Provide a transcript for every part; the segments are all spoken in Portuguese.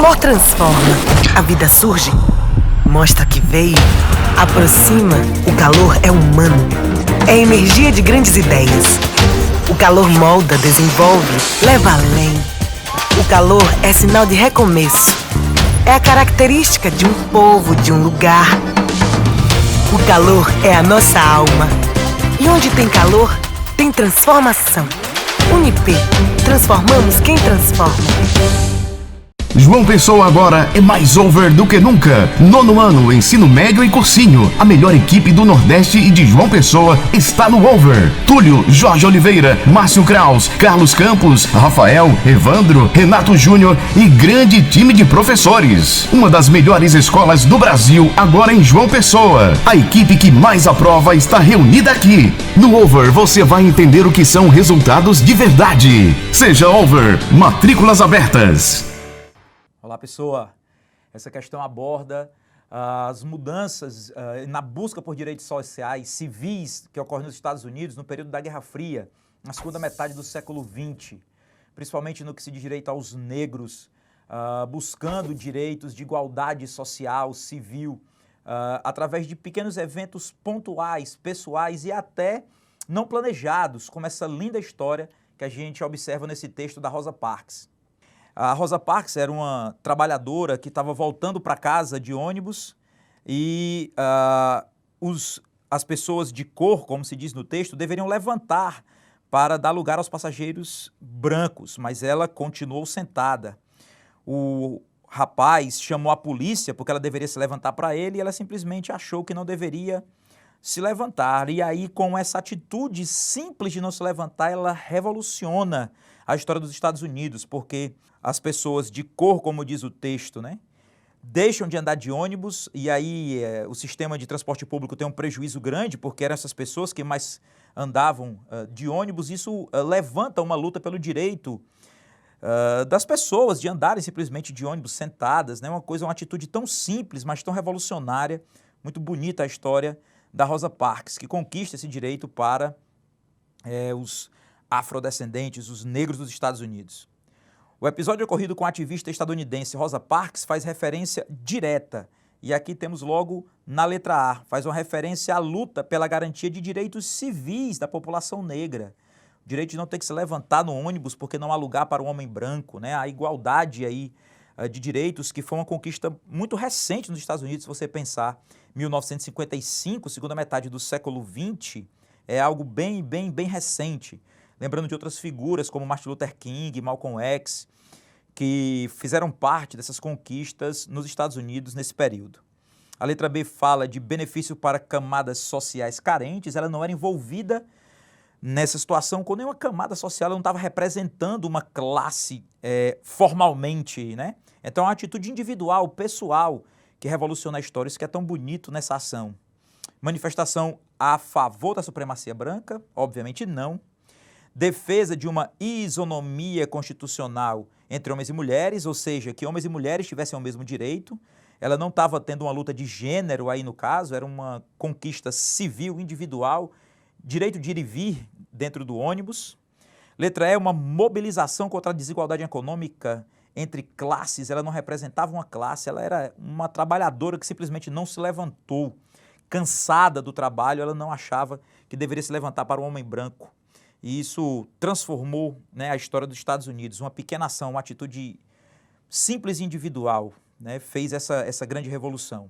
calor transforma, a vida surge, mostra que veio, aproxima. O calor é humano, é energia de grandes ideias. O calor molda, desenvolve, leva além. O calor é sinal de recomeço, é a característica de um povo, de um lugar. O calor é a nossa alma. E onde tem calor, tem transformação. Unip, transformamos quem transforma. João Pessoa agora é mais over do que nunca. Nono ano, ensino médio e cursinho. A melhor equipe do Nordeste e de João Pessoa está no over. Túlio, Jorge Oliveira, Márcio Kraus, Carlos Campos, Rafael, Evandro, Renato Júnior e grande time de professores. Uma das melhores escolas do Brasil agora em João Pessoa. A equipe que mais aprova está reunida aqui. No over você vai entender o que são resultados de verdade. Seja over, matrículas abertas. Olá, pessoa. Essa questão aborda as mudanças na busca por direitos sociais, civis, que ocorrem nos Estados Unidos no período da Guerra Fria, na segunda metade do século XX, principalmente no que se diz direito aos negros, buscando direitos de igualdade social, civil, através de pequenos eventos pontuais, pessoais e até não planejados, como essa linda história que a gente observa nesse texto da Rosa Parks. A Rosa Parks era uma trabalhadora que estava voltando para casa de ônibus e as pessoas de cor, como se diz no texto, deveriam levantar para dar lugar aos passageiros brancos, mas ela continuou sentada. O rapaz chamou a polícia porque ela deveria se levantar para ele e ela simplesmente achou que não deveria se levantar. E aí, com essa atitude simples de não se levantar, ela revoluciona a história dos Estados Unidos, porque as pessoas de cor, como diz o texto, né, deixam de andar de ônibus e aí o sistema de transporte público tem um prejuízo grande porque eram essas pessoas que mais andavam de ônibus. Isso levanta uma luta pelo direito das pessoas de andarem simplesmente de ônibus sentadas, né, uma atitude tão simples, mas tão revolucionária. Muito bonita a história da Rosa Parks, que conquista esse direito para os afrodescendentes, os negros dos Estados Unidos. O episódio ocorrido com a ativista estadunidense Rosa Parks faz referência direta, e aqui temos logo na letra A, faz uma referência à luta pela garantia de direitos civis da população negra. O direito de não ter que se levantar no ônibus porque não há lugar para o homem branco, né? A igualdade aí de direitos que foi uma conquista muito recente nos Estados Unidos, se você pensar. 1955, segunda metade do século XX, é algo bem recente. Lembrando de outras figuras como Martin Luther King, Malcolm X, que fizeram parte dessas conquistas nos Estados Unidos nesse período. A letra B fala de benefício para camadas sociais carentes. Ela não era envolvida nessa situação com nenhuma camada social, ela não estava representando uma classe formalmente, né? Então é uma atitude individual, pessoal, que revoluciona a história. Isso que é tão bonito nessa ação. Manifestação a favor da supremacia branca? Obviamente não. Defesa de uma isonomia constitucional entre homens e mulheres, ou seja, que homens e mulheres tivessem o mesmo direito. Ela não estava tendo uma luta de gênero aí no caso, era uma conquista civil, individual, direito de ir e vir dentro do ônibus. Letra E, uma mobilização contra a desigualdade econômica entre classes. Ela não representava uma classe, ela era uma trabalhadora que simplesmente não se levantou. Cansada do trabalho, ela não achava que deveria se levantar para o homem branco. E isso transformou, né, a história dos Estados Unidos. Uma pequena ação, uma atitude simples e individual, né, fez essa grande revolução.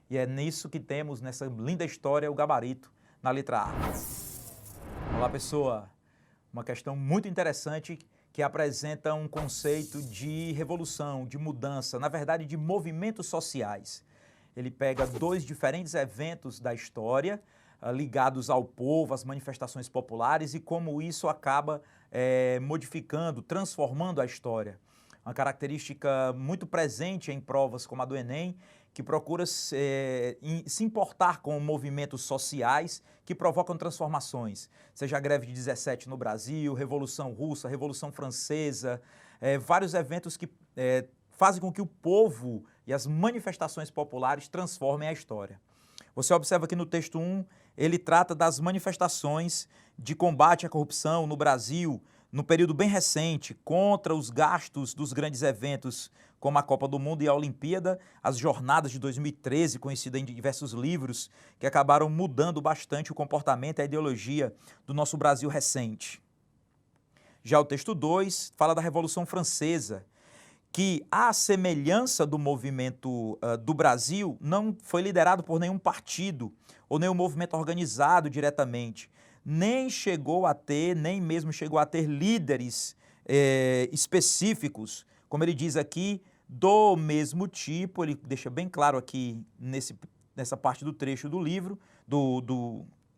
E é nisso que temos, nessa linda história, o gabarito na letra A. Olá, pessoa. Uma questão muito interessante que apresenta um conceito de revolução, de mudança, na verdade, de movimentos sociais. Ele pega dois diferentes eventos da história, ligados ao povo, às manifestações populares e como isso acaba modificando, transformando a história. Uma característica muito presente em provas como a do Enem, que procura se importar com movimentos sociais que provocam transformações. Seja a greve de 17 no Brasil, Revolução Russa, Revolução Francesa, vários eventos que fazem com que o povo e as manifestações populares transformem a história. Você observa que no texto 1, ele trata das manifestações de combate à corrupção no Brasil, no período bem recente, contra os gastos dos grandes eventos, como a Copa do Mundo e a Olimpíada, as jornadas de 2013, conhecida em diversos livros, que acabaram mudando bastante o comportamento e a ideologia do nosso Brasil recente. Já o texto 2 fala da Revolução Francesa, que, à semelhança do movimento do Brasil, não foi liderado por nenhum partido ou nenhum movimento organizado diretamente, nem mesmo chegou a ter líderes específicos, como ele diz aqui, do mesmo tipo. Ele deixa bem claro aqui nessa parte do trecho do livro,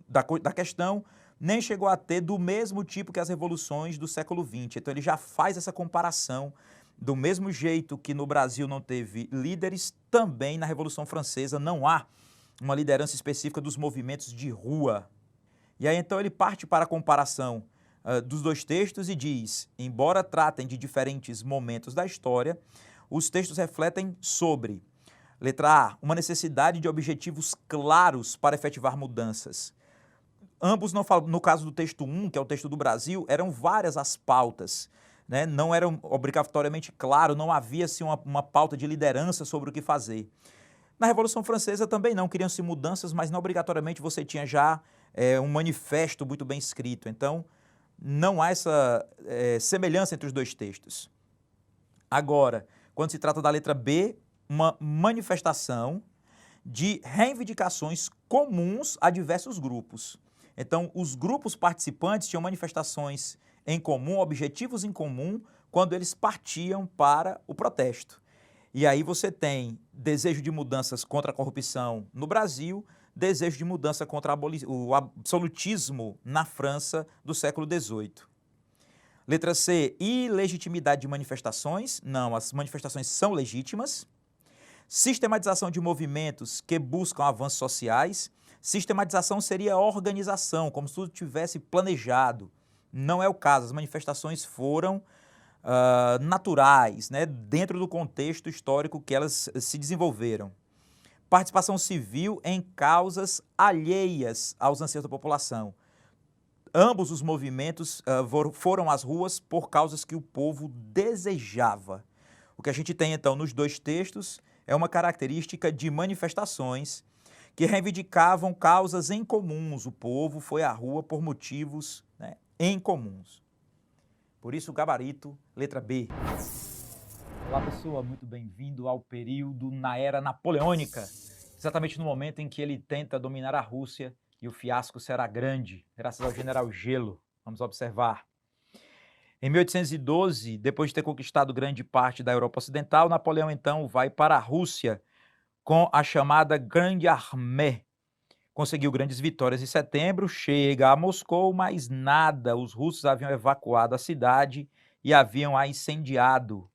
da questão, nem chegou a ter do mesmo tipo que as revoluções do século XX. Então ele já faz essa comparação. Do mesmo jeito que no Brasil não teve líderes, também na Revolução Francesa não há uma liderança específica dos movimentos de rua. E aí então ele parte para a comparação dos dois textos e diz: embora tratem de diferentes momentos da história, os textos refletem sobre, letra A, uma necessidade de objetivos claros para efetivar mudanças. Ambos, no caso do texto 1, que é o texto do Brasil, eram várias as pautas, né? Não era obrigatoriamente claro, não havia assim, uma pauta de liderança sobre o que fazer. Na Revolução Francesa também não, queriam-se mudanças, mas não obrigatoriamente você tinha já um manifesto muito bem escrito. Então, não há essa semelhança entre os dois textos. Agora, quando se trata da letra B, uma manifestação de reivindicações comuns a diversos grupos. Então, os grupos participantes tinham manifestações em comum, objetivos em comum, quando eles partiam para o protesto. E aí você tem desejo de mudanças contra a corrupção no Brasil, desejo de mudança contra o absolutismo na França do século XVIII. Letra C, ilegitimidade de manifestações. Não, as manifestações são legítimas. Sistematização de movimentos que buscam avanços sociais. Sistematização seria organização, como se tudo tivesse planejado. Não é o caso, as manifestações foram naturais, né, dentro do contexto histórico que elas se desenvolveram. Participação civil em causas alheias aos anseios da população. Ambos os movimentos foram às ruas por causas que o povo desejava. O que a gente tem, então, nos dois textos é uma característica de manifestações que reivindicavam causas em comuns. O povo foi à rua por motivos, né, em comuns. Por isso, o gabarito, letra B. Olá, pessoa, muito bem-vindo ao período na Era Napoleônica, exatamente no momento em que ele tenta dominar a Rússia e o fiasco será grande, graças ao general Gelo. Vamos observar. Em 1812, depois de ter conquistado grande parte da Europa Ocidental, Napoleão, então, vai para a Rússia com a chamada Grande Armée. Conseguiu grandes vitórias em setembro, chega a Moscou, mas nada, os russos haviam evacuado a cidade e haviam a incendiado.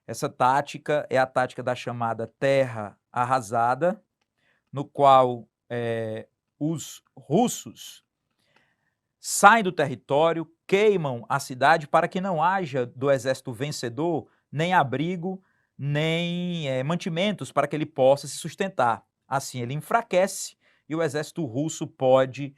Essa tática é a tática da chamada Terra Arrasada, no qual os russos saem do território, queimam a cidade para que não haja do exército vencedor nem abrigo, nem mantimentos para que ele possa se sustentar. Assim, ele enfraquece e o exército russo pode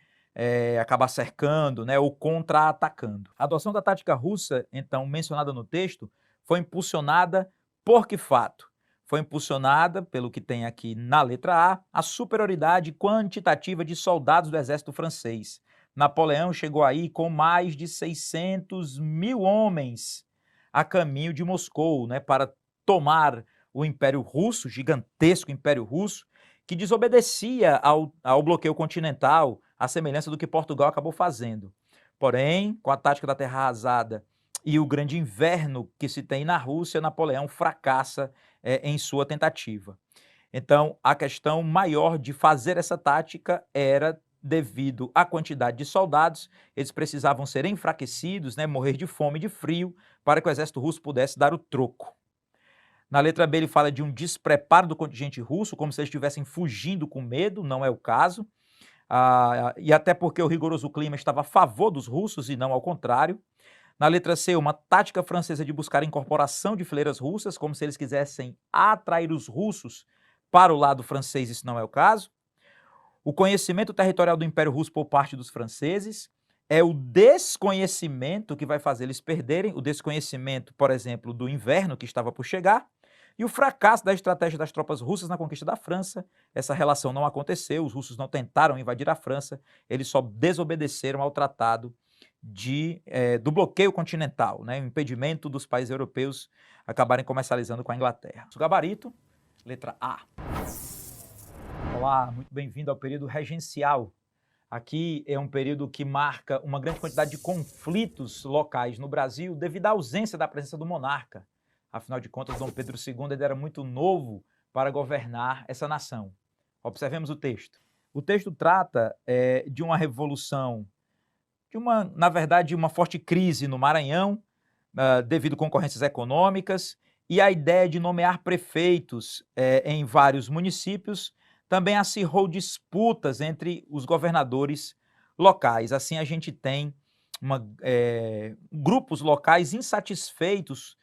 acabar cercando, né, ou contra-atacando. A adoção da tática russa, então, mencionada no texto, foi impulsionada por que fato? Foi impulsionada, pelo que tem aqui na letra A superioridade quantitativa de soldados do exército francês. Napoleão chegou aí com mais de 600 mil homens a caminho de Moscou, né, para tomar o Império Russo, gigantesco Império Russo, que desobedecia ao bloqueio continental, à semelhança do que Portugal acabou fazendo. Porém, com a tática da terra arrasada e o grande inverno que se tem na Rússia, Napoleão fracassa em sua tentativa. Então, a questão maior de fazer essa tática era devido à quantidade de soldados. Eles precisavam ser enfraquecidos, né, morrer de fome e de frio, para que o exército russo pudesse dar o troco. Na letra B ele fala de um despreparo do contingente russo, como se eles estivessem fugindo com medo, não é o caso. E até porque o rigoroso clima estava a favor dos russos e não ao contrário. Na letra C, uma tática francesa de buscar a incorporação de fileiras russas, como se eles quisessem atrair os russos para o lado francês, isso não é o caso. O conhecimento territorial do Império Russo por parte dos franceses é o desconhecimento que vai fazer eles perderem, o desconhecimento, por exemplo, do inverno que estava por chegar, E o fracasso da estratégia das tropas russas na conquista da França, essa relação não aconteceu, os russos não tentaram invadir a França, eles só desobedeceram ao tratado do bloqueio continental, né, o impedimento dos países europeus acabarem comercializando com a Inglaterra. O gabarito, letra A. Olá, muito bem-vindo ao período regencial. Aqui é um período que marca uma grande quantidade de conflitos locais no Brasil devido à ausência da presença do monarca. Afinal de contas, Dom Pedro II ele era muito novo para governar essa nação. Observemos o texto. O texto trata de uma revolução, na verdade, uma forte crise no Maranhão, devido a concorrências econômicas, e a ideia de nomear prefeitos em vários municípios também acirrou disputas entre os governadores locais. Assim, a gente tem grupos locais insatisfeitos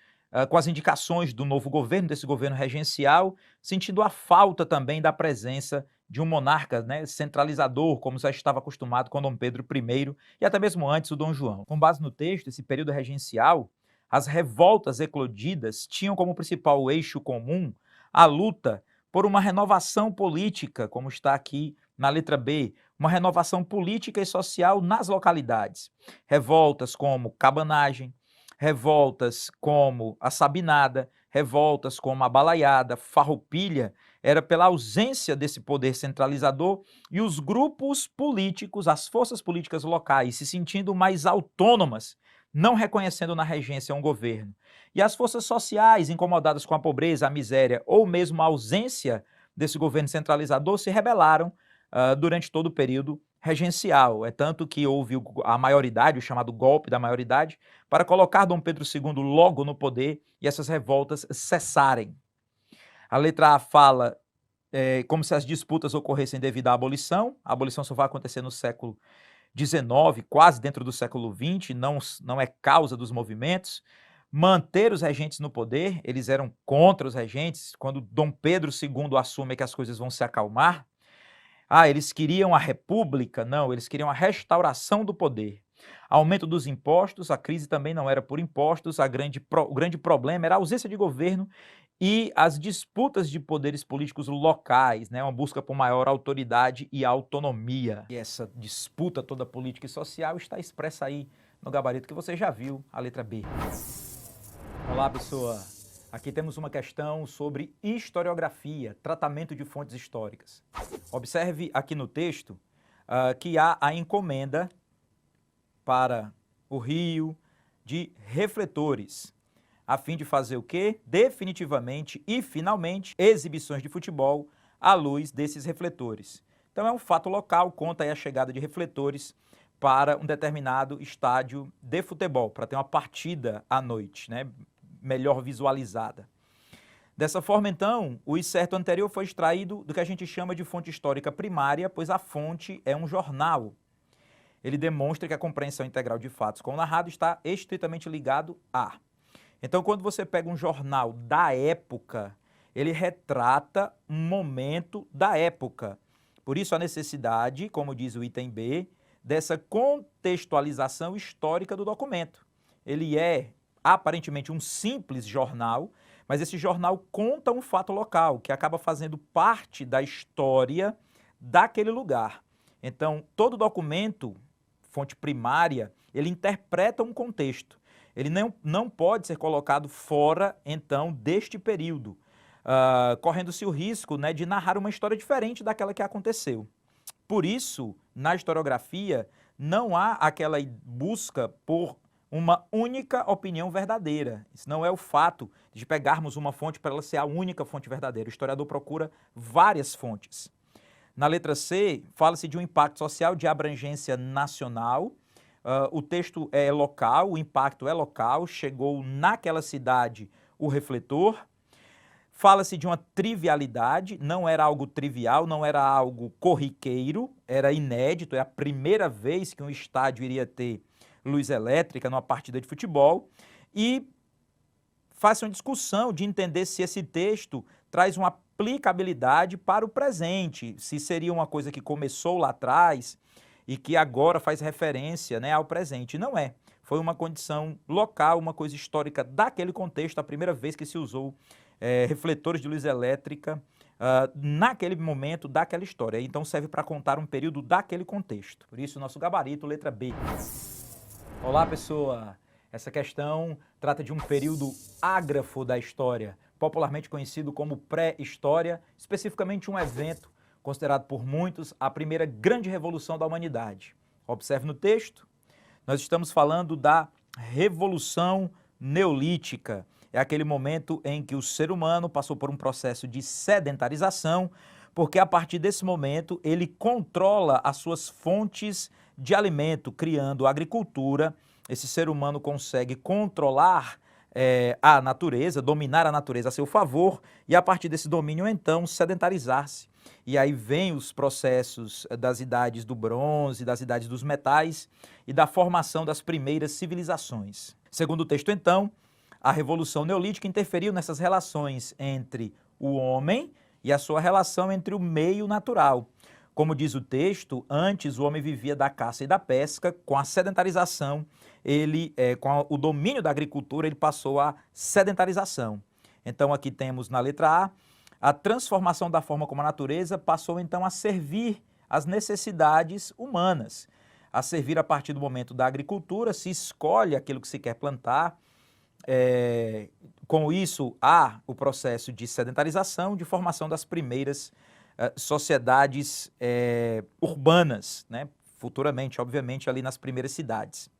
com as indicações do novo governo, desse governo regencial, sentindo a falta também da presença de um monarca, né, centralizador, como já estava acostumado com Dom Pedro I e até mesmo antes o Dom João. Com base no texto, esse período regencial, as revoltas eclodidas tinham como principal eixo comum a luta por uma renovação política, como está aqui na letra B, uma renovação política e social nas localidades. Revoltas como cabanagem, revoltas como a sabinada, revoltas como a balaiada, farroupilha, era pela ausência desse poder centralizador e os grupos políticos, as forças políticas locais se sentindo mais autônomas, não reconhecendo na regência um governo. E as forças sociais, incomodadas com a pobreza, a miséria ou mesmo a ausência desse governo centralizador, se rebelaram durante todo o período regencial. É tanto que houve a maioridade, o chamado golpe da maioridade, para colocar Dom Pedro II logo no poder e essas revoltas cessarem. A letra A fala como se as disputas ocorressem devido à abolição. A abolição só vai acontecer no século XIX, quase dentro do século XX, não é causa dos movimentos. Manter os regentes no poder, eles eram contra os regentes. Quando Dom Pedro II assume que as coisas vão se acalmar, eles queriam a república? Não, eles queriam a restauração do poder. Aumento dos impostos, a crise também não era por impostos, o grande problema era a ausência de governo e as disputas de poderes políticos locais, né, uma busca por maior autoridade e autonomia. E essa disputa toda política e social está expressa aí no gabarito que você já viu, a letra B. Olá, pessoa! Aqui temos uma questão sobre historiografia, tratamento de fontes históricas. Observe aqui no texto que há a encomenda para o Rio de refletores, a fim de fazer o quê? Definitivamente e finalmente, exibições de futebol à luz desses refletores. Então é um fato local, conta aí a chegada de refletores para um determinado estádio de futebol, para ter uma partida à noite, né? Melhor visualizada. Dessa forma, então, o excerto anterior foi extraído do que a gente chama de fonte histórica primária, pois a fonte é um jornal. Ele demonstra que a compreensão integral de fatos com o narrado está estritamente ligado a. Então, quando você pega um jornal da época, ele retrata um momento da época. Por isso a necessidade, como diz o item B, dessa contextualização histórica do documento. Ele é aparentemente um simples jornal, mas esse jornal conta um fato local, que acaba fazendo parte da história daquele lugar. Então, todo documento, fonte primária, ele interpreta um contexto. Ele não pode ser colocado fora, então, deste período, correndo-se o risco, né, de narrar uma história diferente daquela que aconteceu. Por isso, na historiografia, não há aquela busca por uma única opinião verdadeira. Isso não é o fato de pegarmos uma fonte para ela ser a única fonte verdadeira. O historiador procura várias fontes. Na letra C, fala-se de um impacto social de abrangência nacional. O texto é local, o impacto é local, chegou naquela cidade o refletor. Fala-se de uma trivialidade, não era algo trivial, não era algo corriqueiro, era inédito, é a primeira vez que um estádio iria ter luz elétrica numa partida de futebol, e faz uma discussão de entender se esse texto traz uma aplicabilidade para o presente, se seria uma coisa que começou lá atrás e que agora faz referência, né, ao presente. Não é. Foi uma condição local, uma coisa histórica daquele contexto, a primeira vez que se usou refletores de luz elétrica naquele momento daquela história. Então serve para contar um período daquele contexto. Por isso, nosso gabarito, letra B. Olá, pessoa! Essa questão trata de um período ágrafo da história, popularmente conhecido como pré-história, especificamente um evento considerado por muitos a primeira grande revolução da humanidade. Observe no texto, nós estamos falando da Revolução Neolítica. É aquele momento em que o ser humano passou por um processo de sedentarização, porque a partir desse momento ele controla as suas fontes de alimento, criando a agricultura. Esse ser humano consegue controlar a natureza, dominar a natureza a seu favor e a partir desse domínio então sedentarizar-se. E aí vem os processos das idades do bronze, das idades dos metais e da formação das primeiras civilizações. Segundo o texto então, a Revolução Neolítica interferiu nessas relações entre o homem e a sua relação entre o meio natural. Como diz o texto, antes o homem vivia da caça e da pesca, com a sedentarização, com o domínio da agricultura, ele passou à sedentarização. Então aqui temos na letra A transformação da forma como a natureza passou então a servir às necessidades humanas. A servir a partir do momento da agricultura, se escolhe aquilo que se quer plantar. Com isso, há o processo de sedentarização, de formação das primeiras sociedades urbanas, né? Futuramente, obviamente, ali nas primeiras cidades.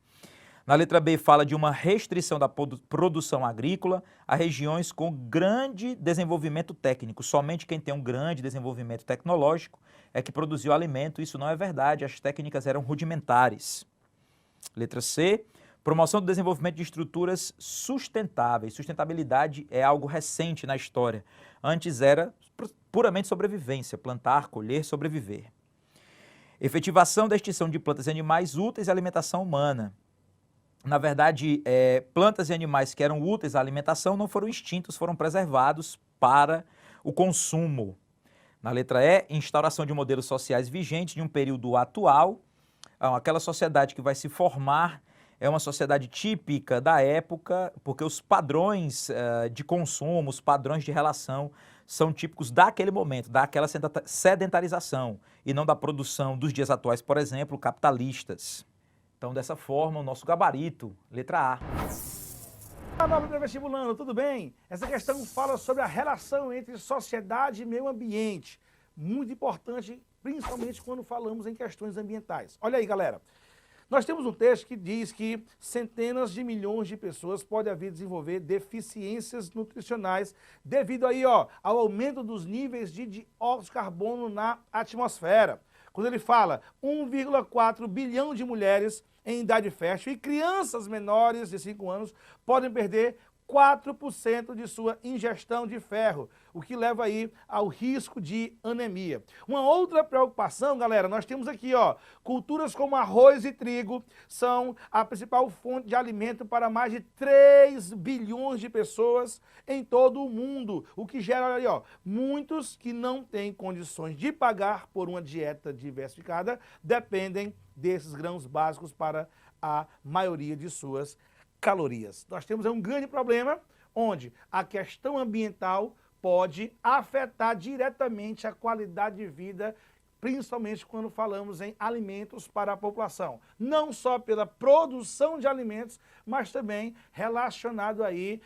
Na letra B fala de uma restrição da produção agrícola a regiões com grande desenvolvimento técnico. Somente quem tem um grande desenvolvimento tecnológico é que produziu alimento. Isso não é verdade, as técnicas eram rudimentares. Letra C, promoção do desenvolvimento de estruturas sustentáveis. Sustentabilidade é algo recente na história. Antes era puramente sobrevivência, plantar, colher, sobreviver. Efetivação da extinção de plantas e animais úteis à alimentação humana. Na verdade, plantas e animais que eram úteis à alimentação não foram extintos, foram preservados para o consumo. Na letra E, instauração de modelos sociais vigentes de um período atual. Aquela sociedade que vai se formar é uma sociedade típica da época, porque os padrões de consumo, os padrões de relação são típicos daquele momento, daquela sedentarização, e não da produção dos dias atuais, por exemplo, capitalistas. Então, dessa forma, o nosso gabarito, letra A. Olá, nobre vestibulando, tudo bem? Essa questão fala sobre a relação entre sociedade e meio ambiente. Muito importante, principalmente quando falamos em questões ambientais. Olha aí, galera. Nós temos um texto que diz que centenas de milhões de pessoas podem vir desenvolver deficiências nutricionais devido aí, ao aumento dos níveis de dióxido de carbono na atmosfera. Quando ele fala 1,4 bilhão de mulheres em idade fértil e crianças menores de 5 anos podem perder 4% de sua ingestão de ferro, o que leva aí ao risco de anemia. Uma outra preocupação, galera, nós temos aqui, culturas como arroz e trigo são a principal fonte de alimento para mais de 3 bilhões de pessoas em todo o mundo, o que gera, olha aí, muitos que não têm condições de pagar por uma dieta diversificada dependem desses grãos básicos para a maioria de suas calorias. Nós temos um grande problema onde a questão ambiental pode afetar diretamente a qualidade de vida, principalmente quando falamos em alimentos para a população. Não só pela produção de alimentos, mas também relacionado aí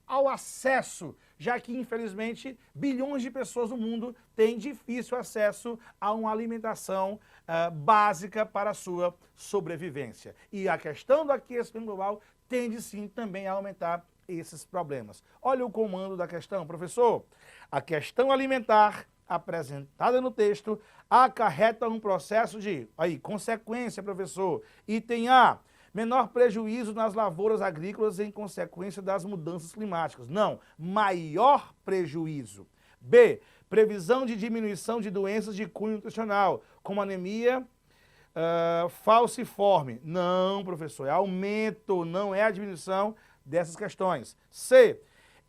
ao acesso, já que, infelizmente, bilhões de pessoas no mundo têm difícil acesso a uma alimentação básica para a sua sobrevivência. E a questão do aquecimento global tende sim também a aumentar esses problemas. Olha o comando da questão, professor. A questão alimentar apresentada no texto acarreta um processo de, consequência, professor. Item A, menor prejuízo nas lavouras agrícolas em consequência das mudanças climáticas. Não, maior prejuízo. B, previsão de diminuição de doenças de cunho nutricional, como anemia falciforme. Não, professor, é aumento, não é a diminuição dessas questões. C,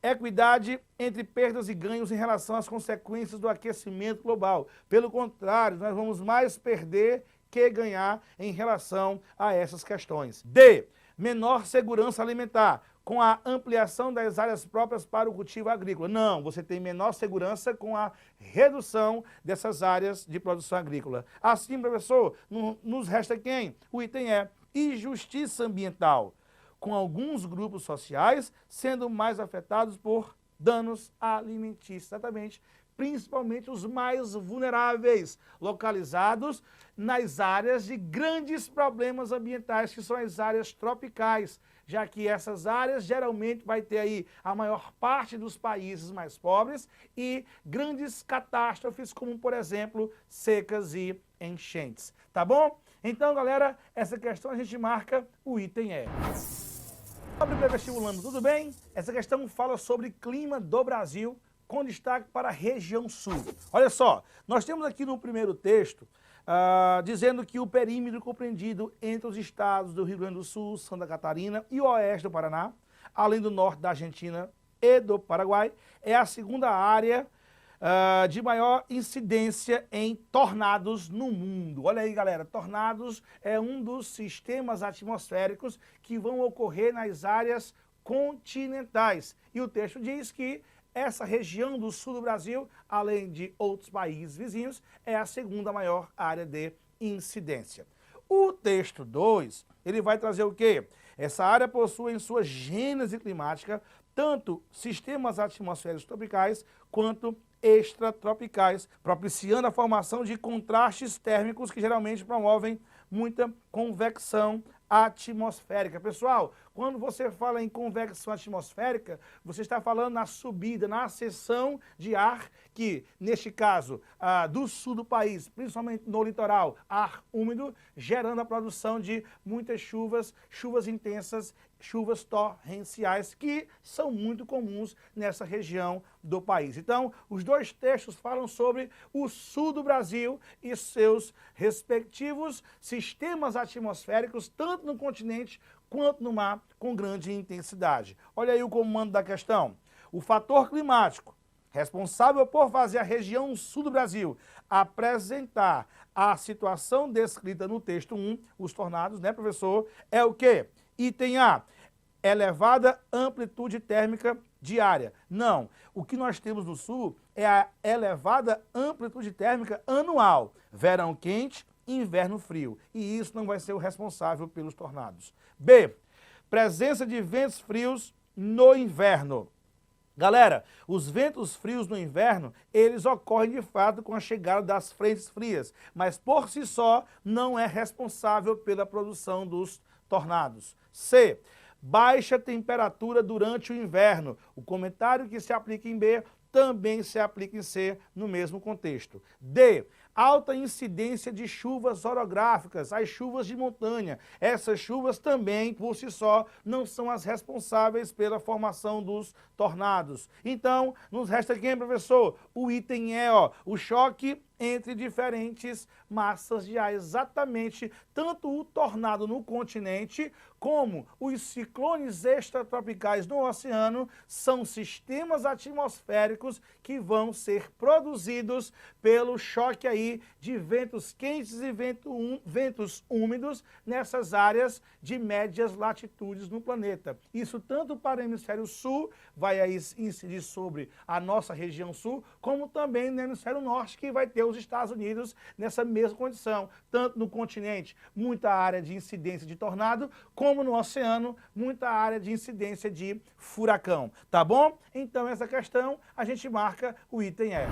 equidade entre perdas e ganhos em relação às consequências do aquecimento global. Pelo contrário, nós vamos mais perder que ganhar em relação a essas questões. D, menor segurança alimentar, com a ampliação das áreas próprias para o cultivo agrícola. Não, você tem menor segurança com a redução dessas áreas de produção agrícola. Assim, professor, nos resta quem? O item é injustiça ambiental, com alguns grupos sociais sendo mais afetados por danos alimentícios, exatamente, principalmente os mais vulneráveis, localizados nas áreas de grandes problemas ambientais, que são as áreas tropicais, já que essas áreas geralmente vai ter aí a maior parte dos países mais pobres e grandes catástrofes, como por exemplo, secas e enchentes. Tá bom? Então, galera, essa questão a gente marca o item E. Sobre pré-vestibulando, tudo bem? Essa questão fala sobre clima do Brasil, com destaque para a região sul. Olha só, nós temos aqui no primeiro texto, dizendo que o perímetro compreendido entre os estados do Rio Grande do Sul, Santa Catarina e o oeste do Paraná, além do norte da Argentina e do Paraguai, é a segunda área de maior incidência em tornados no mundo. Olha aí, galera, tornados é um dos sistemas atmosféricos que vão ocorrer nas áreas continentais. E o texto diz que essa região do sul do Brasil, além de outros países vizinhos, é a segunda maior área de incidência. O texto 2, ele vai trazer o quê? Essa área possui em sua gênese climática tanto sistemas atmosféricos tropicais quanto extratropicais, propiciando a formação de contrastes térmicos que geralmente promovem muita convecção atmosférica. Pessoal, quando você fala em convecção atmosférica, você está falando na subida, na acessão de ar, que neste caso do sul do país, principalmente no litoral, ar úmido, gerando a produção de muitas chuvas, chuvas intensas, chuvas torrenciais, que são muito comuns nessa região do país. Então, os dois textos falam sobre o sul do Brasil e seus respectivos sistemas atmosféricos, tanto no continente quanto no mar, com grande intensidade. Olha aí o comando da questão. O fator climático responsável por fazer a região sul do Brasil apresentar a situação descrita no texto 1, os tornados, né, professor, é o quê? Item A, elevada amplitude térmica diária. Não, o que nós temos no sul é a elevada amplitude térmica anual. Verão quente, inverno frio. E isso não vai ser o responsável pelos tornados. B, presença de ventos frios no inverno. Galera, os ventos frios no inverno, eles ocorrem de fato com a chegada das frentes frias, mas por si só não é responsável pela produção dos tornados. C, baixa temperatura durante o inverno. O comentário que se aplica em B também se aplica em C no mesmo contexto. D, alta incidência de chuvas orográficas, as chuvas de montanha. Essas chuvas também, por si só, não são as responsáveis pela formação dos tornados. Então, nos resta quem, professor? O item E, ó, o choque entre diferentes massas de ar. Exatamente, tanto o tornado no continente como os ciclones extratropicais no oceano são sistemas atmosféricos que vão ser produzidos pelo choque aí de ventos quentes e ventos úmidos nessas áreas de médias latitudes no planeta. Isso tanto para o hemisfério sul, vai aí incidir sobre a nossa região sul, como também no hemisfério norte, que vai ter os Estados Unidos nessa mesma condição. Tanto no continente, muita área de incidência de tornado, como no oceano, muita área de incidência de furacão. Tá bom? Então, essa questão, a gente marca o item E.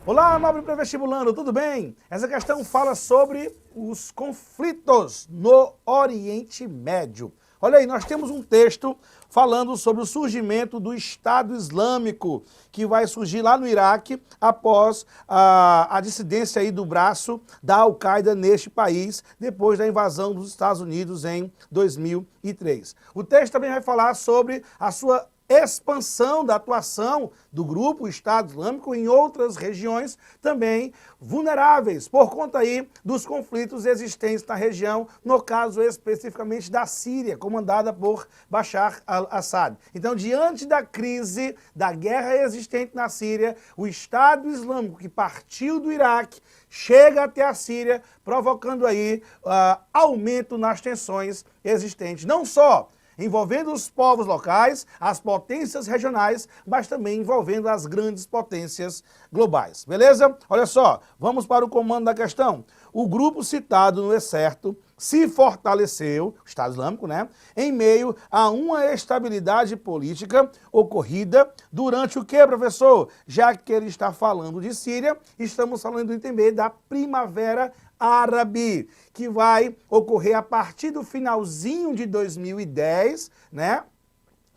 Olá, nobre pré-vestibulando, tudo bem? Essa questão fala sobre os conflitos no Oriente Médio. Olha aí, nós temos um texto falando sobre o surgimento do Estado Islâmico, que vai surgir lá no Iraque após a dissidência aí do braço da Al-Qaeda neste país, depois da invasão dos Estados Unidos em 2003. O texto também vai falar sobre a sua expansão da atuação do grupo Estado Islâmico em outras regiões também vulneráveis, por conta aí dos conflitos existentes na região, no caso especificamente da Síria, comandada por Bashar al-Assad. Então, diante da crise, da guerra existente na Síria, o Estado Islâmico que partiu do Iraque chega até a Síria, provocando aí aumento nas tensões existentes, não só envolvendo os povos locais, as potências regionais, mas também envolvendo as grandes potências globais. Beleza? Olha só, vamos para o comando da questão. O grupo citado no excerto se fortaleceu, o Estado Islâmico, né, em meio a uma estabilidade política ocorrida durante o que, professor? Já que ele está falando de Síria, estamos falando do ITB da Primavera Árabe, que vai ocorrer a partir do finalzinho de 2010, né,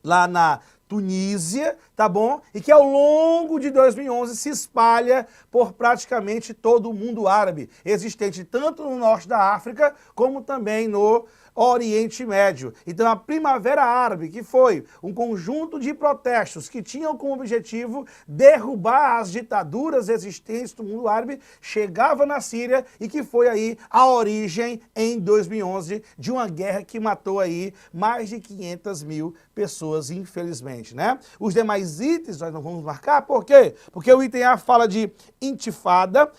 lá na Tunísia, tá bom? E que ao longo de 2011 se espalha por praticamente todo o mundo árabe, existente tanto no norte da África como também no Oriente Médio. Então a Primavera Árabe, que foi um conjunto de protestos que tinham como objetivo derrubar as ditaduras existentes do mundo árabe, chegava na Síria e que foi aí a origem em 2011 de uma guerra que matou aí mais de 500 mil pessoas, infelizmente, né? Os demais itens nós não vamos marcar, por quê? Porque o item A fala de intifada,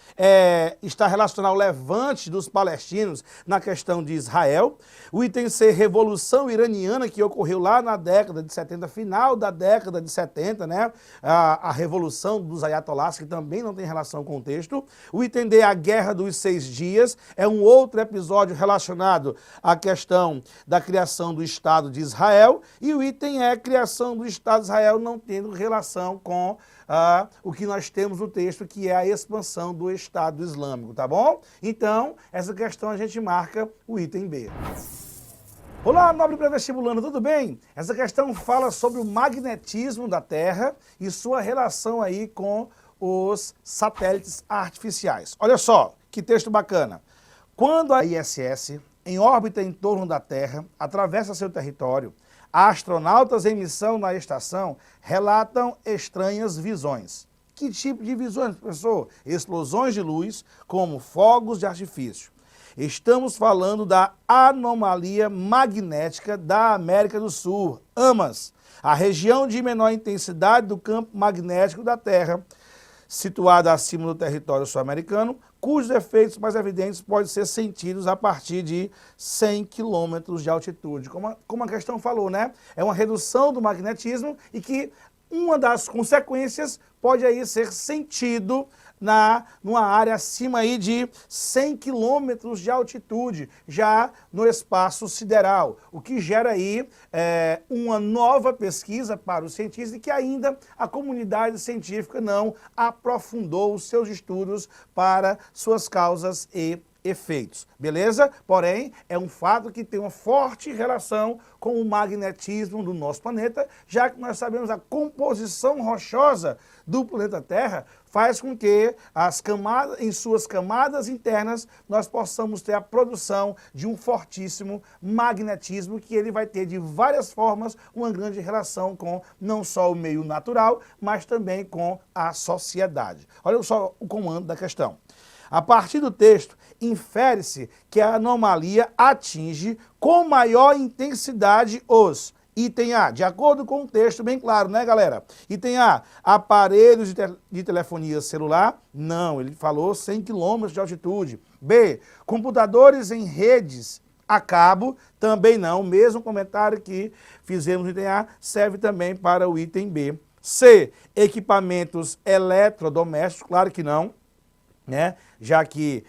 está relacionado ao levante dos palestinos na questão de Israel. O item C, Revolução Iraniana, que ocorreu lá na década de 70, final da década de 70, né? A Revolução dos Ayatollahs, que também não tem relação com o texto. O item D, a Guerra dos 6 Dias, é um outro episódio relacionado à questão da criação do Estado de Israel. E o item E, criação do Estado de Israel, não tendo relação com o que nós temos no texto, que é a expansão do Estado Islâmico, tá bom? Então, essa questão a gente marca o item B. Olá, nobre pré-vestibulando, tudo bem? Essa questão fala sobre o magnetismo da Terra e sua relação aí com os satélites artificiais. Olha só, que texto bacana. Quando a ISS, em órbita em torno da Terra, atravessa seu território, astronautas em missão na estação relatam estranhas visões. Que tipo de visões, professor? Explosões de luz, como fogos de artifício. Estamos falando da anomalia magnética da América do Sul, AMAS, a região de menor intensidade do campo magnético da Terra, situada acima do território sul-americano, cujos efeitos mais evidentes podem ser sentidos a partir de 100 quilômetros de altitude. Como a questão falou, né? É uma redução do magnetismo e que uma das consequências pode aí ser sentido numa área acima aí de 100 quilômetros de altitude, já no espaço sideral, o que gera aí uma nova pesquisa para os cientistas e que ainda a comunidade científica não aprofundou os seus estudos para suas causas e efeitos, beleza? Porém, é um fato que tem uma forte relação com o magnetismo do nosso planeta, já que nós sabemos a composição rochosa do planeta Terra faz com que em suas camadas internas nós possamos ter a produção de um fortíssimo magnetismo que ele vai ter de várias formas uma grande relação com não só o meio natural, mas também com a sociedade. Olha só o comando da questão. A partir do texto, infere-se que a anomalia atinge com maior intensidade os... Item A, de acordo com o texto, bem claro, né, galera? Item A, aparelhos de telefonia celular? Não, ele falou 100 km de altitude. B, computadores em redes a cabo? Também não. O mesmo comentário que fizemos no item A serve também para o item B. C, equipamentos eletrodomésticos? Claro que não, né? Já que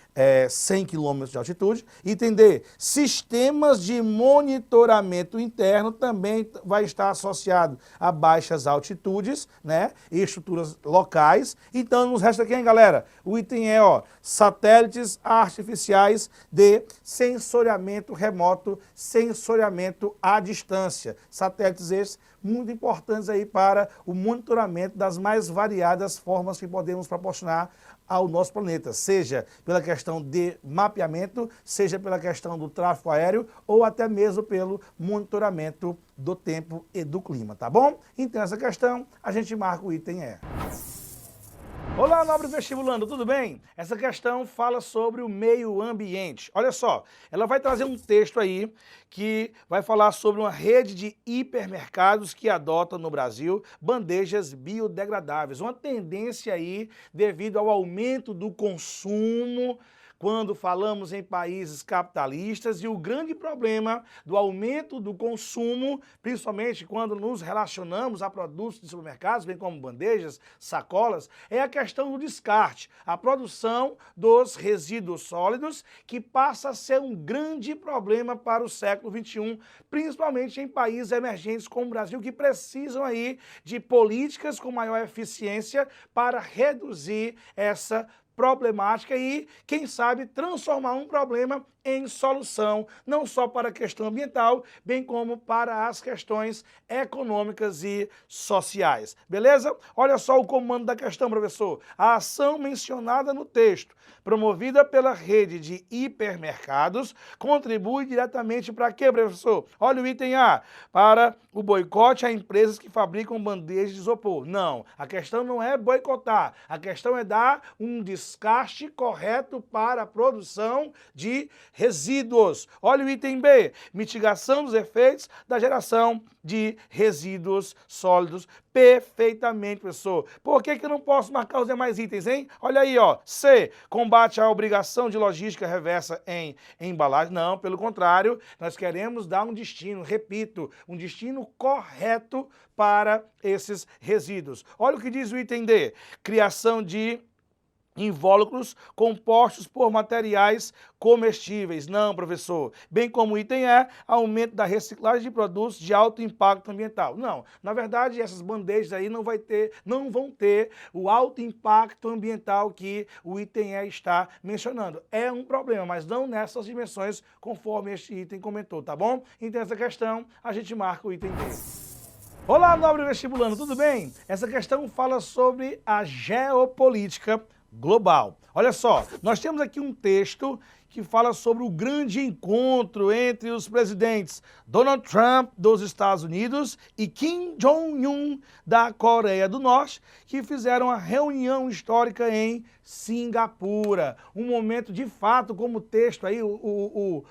100 km de altitude. Item D, sistemas de monitoramento interno também vai estar associado a baixas altitudes, né? E estruturas locais. Então nos resta quem, galera? O item E, ó, satélites artificiais de sensoriamento remoto, sensoriamento à distância. Satélites esses muito importantes aí para o monitoramento das mais variadas formas que podemos proporcionar ao nosso planeta, seja pela questão de mapeamento, seja pela questão do tráfego aéreo ou até mesmo pelo monitoramento do tempo e do clima, tá bom? Então essa questão a gente marca o item E. Olá, nobre vestibulando, tudo bem? Essa questão fala sobre o meio ambiente. Olha só, ela vai trazer um texto aí que vai falar sobre uma rede de hipermercados que adota no Brasil bandejas biodegradáveis. Uma tendência aí devido ao aumento do consumo quando falamos em países capitalistas e o grande problema do aumento do consumo, principalmente quando nos relacionamos a produtos de supermercados, bem como bandejas, sacolas, é a questão do descarte, a produção dos resíduos sólidos, que passa a ser um grande problema para o século XXI, principalmente em países emergentes como o Brasil, que precisam aí de políticas com maior eficiência para reduzir essa problemática e, quem sabe, transformar um problema em solução, não só para a questão ambiental, bem como para as questões econômicas e sociais. Beleza? Olha só o comando da questão, professor. A ação mencionada no texto, promovida pela rede de hipermercados, contribui diretamente para quê, professor? Olha o item A, para o boicote a empresas que fabricam bandejas de isopor. Não, a questão não é boicotar, a questão é dar um descarte correto para a produção de resíduos. Olha o item B, mitigação dos efeitos da geração de resíduos sólidos. Perfeitamente, professor. Por que eu não posso marcar os demais itens, hein? Olha aí, ó. C, combate à obrigação de logística reversa em embalagem. Não, pelo contrário, nós queremos dar um destino, repito, um destino correto para esses resíduos. Olha o que diz o item D, criação de invólucros compostos por materiais comestíveis. Não, professor. Bem como o item E, aumento da reciclagem de produtos de alto impacto ambiental. Não, na verdade, essas bandejas aí não vão ter o alto impacto ambiental que o item E está mencionando. É um problema, mas não nessas dimensões, conforme este item comentou, tá bom? Então, essa questão, a gente marca o item D. Olá, nobre vestibulando, tudo bem? Essa questão fala sobre a geopolítica global. Olha só, nós temos aqui um texto que fala sobre o grande encontro entre os presidentes Donald Trump dos Estados Unidos e Kim Jong-un da Coreia do Norte, que fizeram a reunião histórica em Singapura. Um momento de fato, como o texto aí, o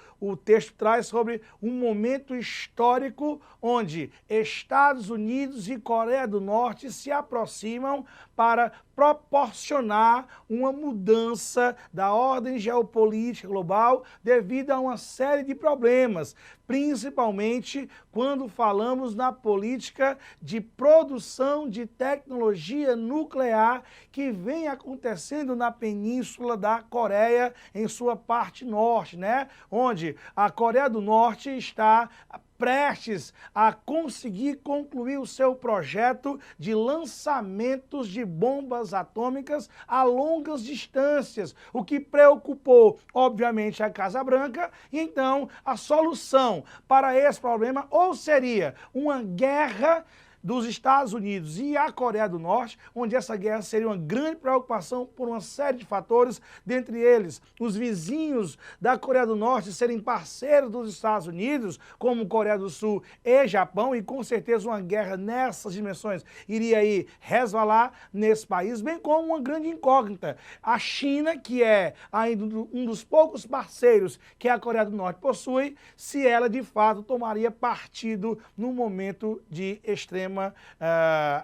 texto traz sobre um momento histórico onde Estados Unidos e Coreia do Norte se aproximam para proporcionar uma mudança da ordem geopolítica global devido a uma série de problemas, principalmente quando falamos na política de produção de tecnologia nuclear que vem acontecendo na Península da Coreia em sua parte norte, né? Onde a Coreia do Norte está prestes a conseguir concluir o seu projeto de lançamentos de bombas atômicas a longas distâncias, o que preocupou, obviamente, a Casa Branca. E então, a solução para esse problema ou seria uma guerra dos Estados Unidos e a Coreia do Norte, onde essa guerra seria uma grande preocupação por uma série de fatores, dentre eles os vizinhos da Coreia do Norte serem parceiros dos Estados Unidos, como Coreia do Sul e Japão, e com certeza uma guerra nessas dimensões iria aí resvalar nesse país, bem como uma grande incógnita. A China, que é ainda um dos poucos parceiros que a Coreia do Norte possui, se ela de fato tomaria partido num momento de extrema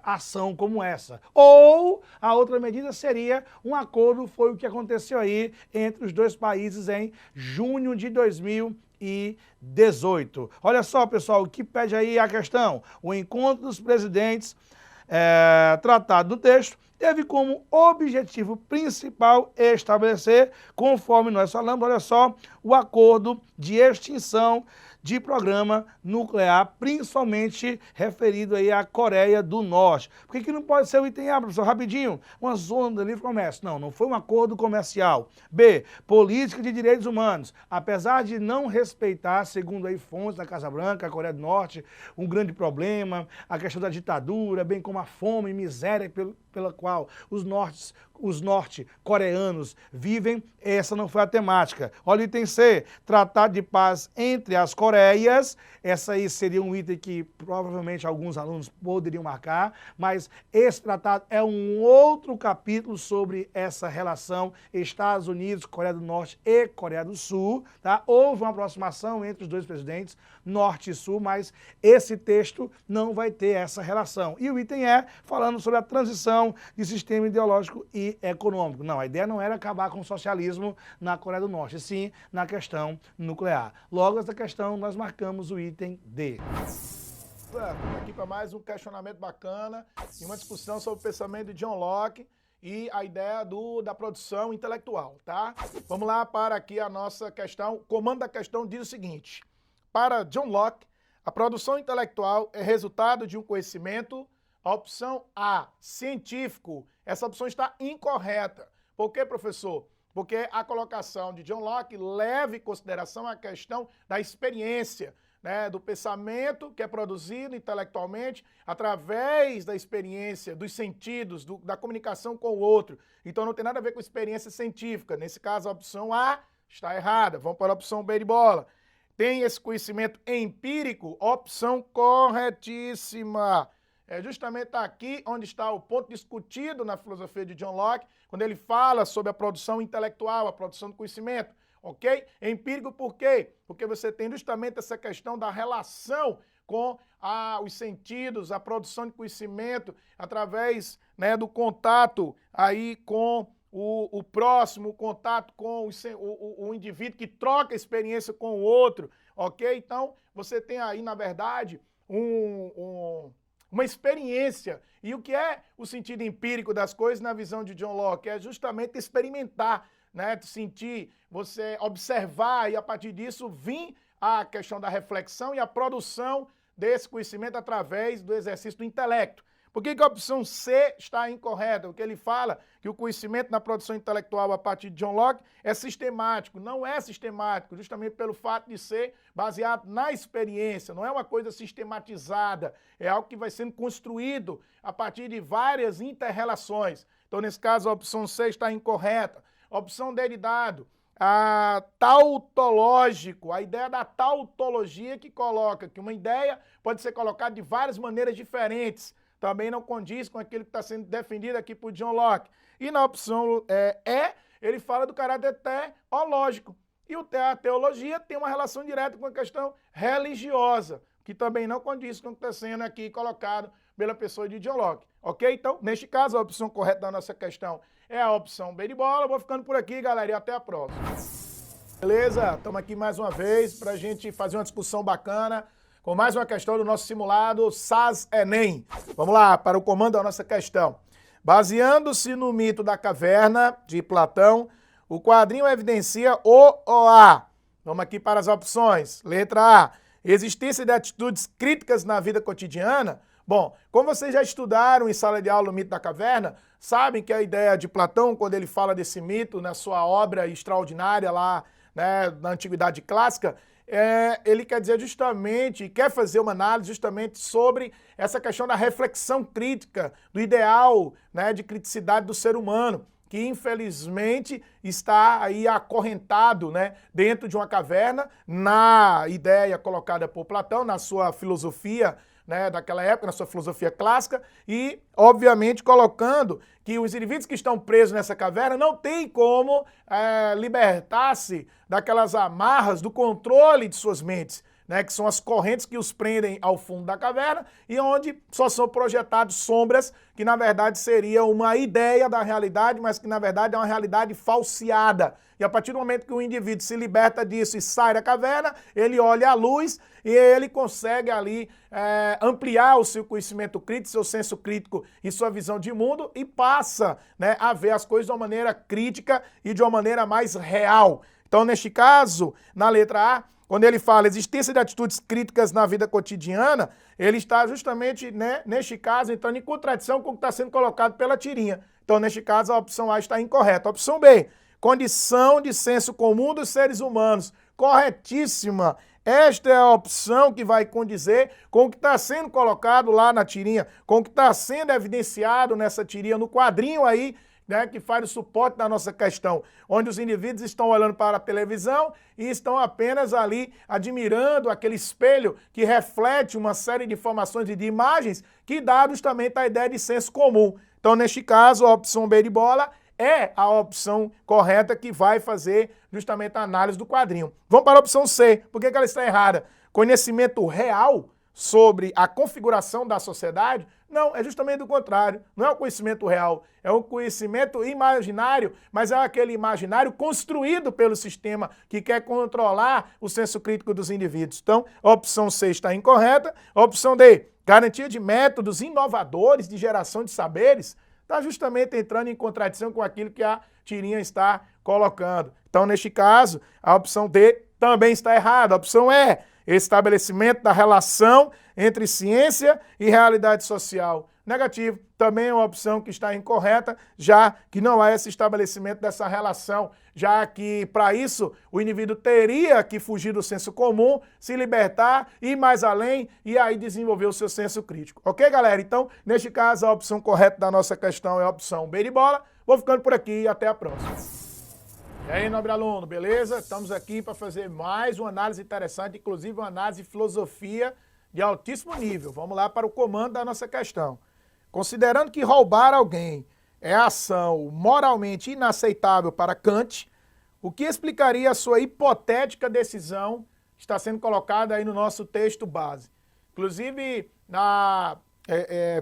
ação como essa. Ou a outra medida seria um acordo, foi o que aconteceu aí entre os dois países em junho de 2018. Olha só, pessoal, o que pede aí a questão? O encontro dos presidentes tratado no texto teve como objetivo principal estabelecer, conforme nós falamos, olha só, o acordo de extinção de programa nuclear, principalmente referido aí à Coreia do Norte. Por que não pode ser o item A, professor? Rapidinho, uma zona de livre comércio. Não, não foi um acordo comercial. B, política de direitos humanos. Apesar de não respeitar, segundo aí fontes da Casa Branca, a Coreia do Norte, um grande problema, a questão da ditadura, bem como a fome e miséria pela qual os norte-coreanos vivem, essa não foi a temática. Olha o item C, tratado de paz entre as Coreias, essa aí seria um item que provavelmente alguns alunos poderiam marcar, mas esse tratado é um outro capítulo sobre essa relação Estados Unidos, Coreia do Norte e Coreia do Sul, tá? Houve uma aproximação entre os dois presidentes, Norte e Sul, mas esse texto não vai ter essa relação. E o item E, falando sobre a transição de sistema ideológico e econômico. Não, a ideia não era acabar com o socialismo na Coreia do Norte, sim na questão nuclear. Logo, essa questão nós marcamos o item D. Estamos aqui para mais um questionamento bacana e uma discussão sobre o pensamento de John Locke e a ideia da produção intelectual, tá? Vamos lá para aqui a nossa questão. O comando da questão diz o seguinte: para John Locke, a produção intelectual é resultado de um conhecimento. A opção A, científico. Essa opção está incorreta. Por quê, professor? Porque a colocação de John Locke leva em consideração a questão da experiência, né, do pensamento que é produzido intelectualmente através da experiência, dos sentidos, da comunicação com o outro. Então não tem nada a ver com experiência científica. Nesse caso, a opção A está errada. Vamos para a opção B de bola. Tem esse conhecimento empírico? Opção corretíssima. É justamente aqui onde está o ponto discutido na filosofia de John Locke, quando ele fala sobre a produção intelectual, a produção do conhecimento, ok? Empírico por quê? Porque você tem justamente essa questão da relação com os sentidos, a produção de conhecimento, através, né, do contato aí com o próximo, o contato com o indivíduo que troca experiência com o outro, ok? Então, você tem aí, na verdade, uma experiência. E o que é o sentido empírico das coisas na visão de John Locke? É justamente experimentar, né? Sentir, você observar e a partir disso vir a questão da reflexão e a produção desse conhecimento através do exercício do intelecto. Por que a opção C está incorreta? Porque ele fala que o conhecimento na produção intelectual a partir de John Locke é sistemático. Não é sistemático, justamente pelo fato de ser baseado na experiência. Não é uma coisa sistematizada, é algo que vai sendo construído a partir de várias inter-relações. Então, nesse caso, a opção C está incorreta. A opção D de dado, a tautológico, a ideia da tautologia que coloca que uma ideia pode ser colocada de várias maneiras diferentes. Também não condiz com aquilo que está sendo defendido aqui por John Locke. E na opção E, ele fala do caráter teológico. E a teologia tem uma relação direta com a questão religiosa, que também não condiz com o que está sendo aqui colocado pela pessoa de John Locke. Ok? Então, neste caso, a opção correta da nossa questão é a opção B de bola. Vou ficando por aqui, galera, e até a próxima. Beleza? Estamos aqui mais uma vez para a gente fazer uma discussão bacana com mais uma questão do nosso simulado SAS-ENEM. Vamos lá, para o comando da nossa questão. Baseando-se no mito da caverna de Platão, o quadrinho evidencia o ou A. Vamos aqui para as opções. Letra A, existência de atitudes críticas na vida cotidiana. Bom, como vocês já estudaram em sala de aula o mito da caverna, sabem que a ideia de Platão, quando ele fala desse mito na sua obra extraordinária lá, né, na Antiguidade Clássica, ele quer dizer justamente, quer fazer uma análise justamente sobre essa questão da reflexão crítica, do ideal, né, de criticidade do ser humano, que infelizmente está aí acorrentado, né, dentro de uma caverna, na ideia colocada por Platão, na sua filosofia, né, daquela época, na sua filosofia clássica, e, obviamente, colocando que os indivíduos que estão presos nessa caverna não têm como libertar-se daquelas amarras do controle de suas mentes, né, que são as correntes que os prendem ao fundo da caverna e onde só são projetadas sombras que, na verdade, seria uma ideia da realidade, mas que, na verdade, é uma realidade falseada. E a partir do momento que o indivíduo se liberta disso e sai da caverna, ele olha a luz e ele consegue ali ampliar o seu conhecimento crítico, seu senso crítico e sua visão de mundo e passa, né, a ver as coisas de uma maneira crítica e de uma maneira mais real. Então, neste caso, na letra A, quando ele fala existência de atitudes críticas na vida cotidiana, ele está justamente, né, neste caso, entrando em contradição com o que está sendo colocado pela tirinha. Então, neste caso, a opção A está incorreta. A opção B, condição de senso comum dos seres humanos. Corretíssima. Esta é a opção que vai condizer com o que está sendo colocado lá na tirinha, com o que está sendo evidenciado nessa tirinha, no quadrinho aí, né, que faz o suporte da nossa questão, onde os indivíduos estão olhando para a televisão e estão apenas ali admirando aquele espelho que reflete uma série de informações e de imagens que dá justamente a ideia de senso comum. Então, neste caso, a opção B de bola é a opção correta que vai fazer justamente a análise do quadrinho. Vamos para a opção C. Por que ela está errada? Conhecimento real sobre a configuração da sociedade? Não, é justamente o contrário. Não é o conhecimento real, é o conhecimento imaginário, mas é aquele imaginário construído pelo sistema que quer controlar o senso crítico dos indivíduos. Então, a opção C está incorreta. A opção D, garantia de métodos inovadores de geração de saberes, está justamente entrando em contradição com aquilo que a tirinha está colocando. Então, neste caso, a opção D também está errada. A opção E, estabelecimento da relação entre ciência e realidade social. Negativo, também é uma opção que está incorreta, já que não há esse estabelecimento dessa relação, já que, para isso, o indivíduo teria que fugir do senso comum, se libertar, ir mais além e aí desenvolver o seu senso crítico. Ok, galera? Então, neste caso, a opção correta da nossa questão é a opção B de bola. Vou ficando por aqui e até a próxima. E aí, nobre aluno, beleza? Estamos aqui para fazer mais uma análise interessante, inclusive uma análise de filosofia de altíssimo nível. Vamos lá para o comando da nossa questão. Considerando que roubar alguém é ação moralmente inaceitável para Kant, o que explicaria a sua hipotética decisão que está sendo colocada aí no nosso texto base? Inclusive, na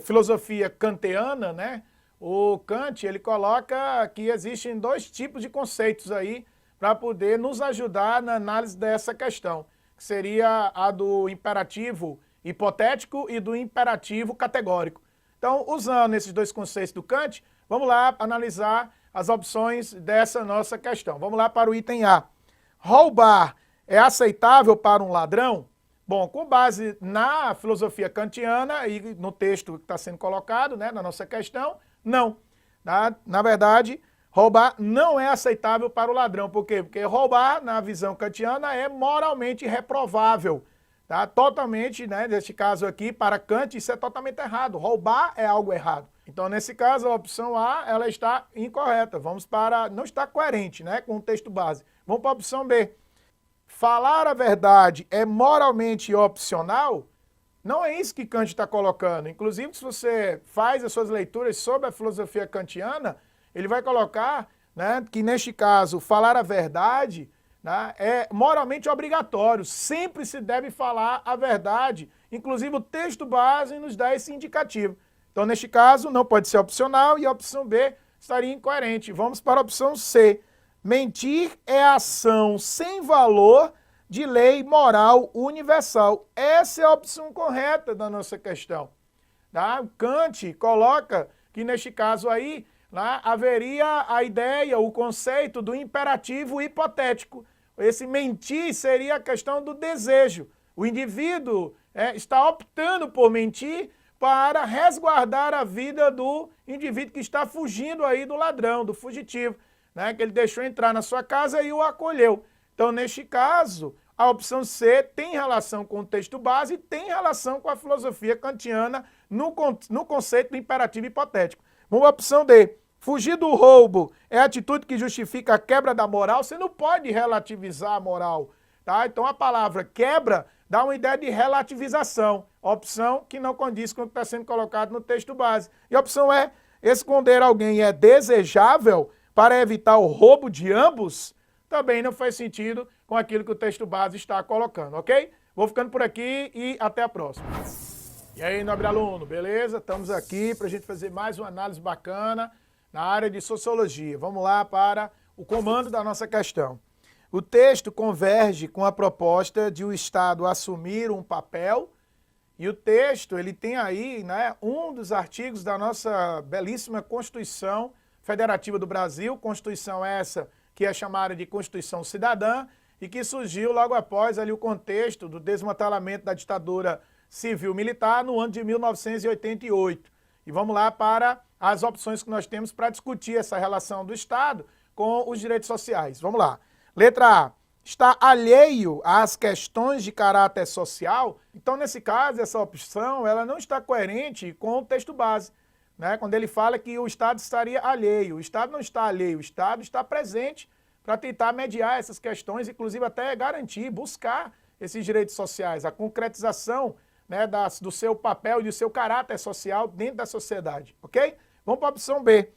filosofia kantiana, né? O Kant, ele coloca que existem dois tipos de conceitos aí para poder nos ajudar na análise dessa questão, que seria a do imperativo hipotético e do imperativo categórico. Então, usando esses dois conceitos do Kant, vamos lá analisar as opções dessa nossa questão. Vamos lá para o item A. Roubar é aceitável para um ladrão? Bom, com base na filosofia kantiana e no texto que está sendo colocado, né, na nossa questão, não. Na verdade, roubar não é aceitável para o ladrão. Por quê? Porque roubar, na visão kantiana, é moralmente reprovável. Tá? Totalmente, né, neste caso aqui, para Kant, isso é totalmente errado. Roubar é algo errado. Então, nesse caso, a opção A, ela está incorreta. Vamos para... Não está coerente, né, com o texto base. Vamos para a opção B. Falar a verdade é moralmente opcional? Não é isso que Kant está colocando. Inclusive, se você faz as suas leituras sobre a filosofia kantiana, ele vai colocar, né, que, neste caso, falar a verdade, né, é moralmente obrigatório. Sempre se deve falar a verdade. Inclusive, o texto base nos dá esse indicativo. Então, neste caso, não pode ser opcional e a opção B estaria incoerente. Vamos para a opção C. Mentir é ação sem valor de lei moral universal. Essa é a opção correta da nossa questão. Tá? Kant coloca que, neste caso aí, lá, haveria a ideia, o conceito do imperativo hipotético. Esse mentir seria a questão do desejo. O indivíduo está optando por mentir para resguardar a vida do indivíduo que está fugindo aí do ladrão, do fugitivo, né? Que ele deixou entrar na sua casa e o acolheu. Então, neste caso, a opção C tem relação com o texto base e tem relação com a filosofia kantiana no conceito do imperativo hipotético. Vamos à opção D. Fugir do roubo é a atitude que justifica a quebra da moral. Você não pode relativizar a moral. Tá? Então, a palavra quebra dá uma ideia de relativização. Opção que não condiz com o que está sendo colocado no texto base. E a opção E. Esconder alguém é desejável para evitar o roubo de ambos? Também não faz sentido com aquilo que o texto base está colocando, ok? Vou ficando por aqui e até a próxima. E aí, nobre aluno, beleza? Estamos aqui para a gente fazer mais uma análise bacana na área de sociologia. Vamos lá para o comando da nossa questão. O texto converge com a proposta de o Estado assumir um papel e o texto, ele tem aí, né, um dos artigos da nossa belíssima Constituição Federativa do Brasil, Constituição essa que é chamada de Constituição Cidadã e que surgiu logo após ali o contexto do desmantelamento da ditadura civil-militar no ano de 1988. E vamos lá para as opções que nós temos para discutir essa relação do Estado com os direitos sociais. Vamos lá. Letra A. Está alheio às questões de caráter social? Então, nesse caso, essa opção ela não está coerente com o texto base. Né, quando ele fala que o Estado estaria alheio. O Estado não está alheio, o Estado está presente para tentar mediar essas questões, inclusive até garantir, buscar esses direitos sociais, a concretização, né, do seu papel e do seu caráter social dentro da sociedade, ok? Vamos para a opção B.